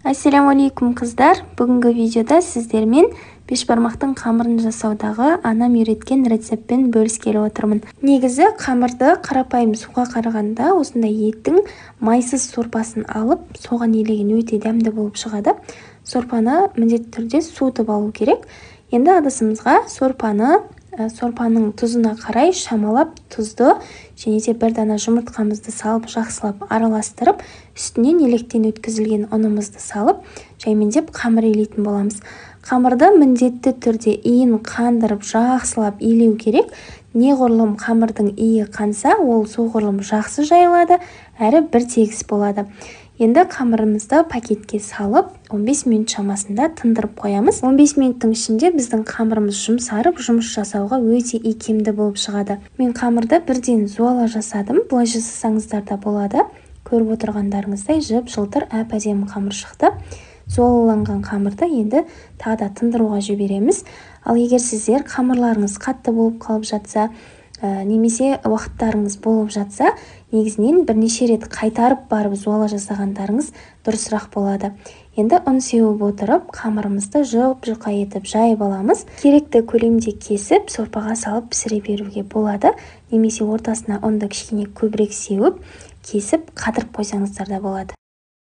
Ассаламу алейкум қыздар. Бүгінгі видеода сіздермен бешбармақтың қамырын жасаудағы анам үйреткен рецептпен бөліскелі отырмын. Негізі қамырды қарапайым суға қарағанда осындай еттің майсыз сорпасын алып, соған елеген өте дәмді болып шығады. Сорпаны міндетті түрде суытып алу керек. Енді ыдысымызға сорпаның тұзына қарай шамалап тұзды және де бір дана жұмыртқамызды салып жақсылап араластырып, үстінен електен өткізілген ұнымызды салып, жаймендеп қамыр илейтін боламыз. Қамырды міндетті түрде иін қандырып, жақсылап илеу керек. Неғұрлым қамырдың иі қанса, ол соғұрлым жақсы жайылады, әрі бір тегіс болады. Енді қамырымызды пакетке салып, 15 минут шамасында тындырып қоямыз. 15 минуттың ішінде біздің қамырымыз жұмсарып, жұмыс жасауға өте икемді болып шығады. Мен қамырды бірден зуала жасадым. Бұлай жасасаңыздар да болады. Көріп отырғандарыңыздай жып-жылтыр әп-әдемі қамыр шықты. Зуалаланған қамырды енді тағы да тындыруға жібереміз. Ал егер сіздер қамырларыңыз қатты болып қалып жатса, немесе уақыттарыңыз болып жатса, негізінен бірнеше рет қайтарып барып зуала жасағандарыңыз дұрысырақ болады. Енді ұн сеуіп отырып, қамырымызды жұп-жұқа етіп жайып аламыз. Керекті көлемде кесіп, сорпаға салып пісіре беруге болады. Немесе ортасына ұнды кішкене көбірек сеуіп, кесіп қатырып қойсаңыздар да болады.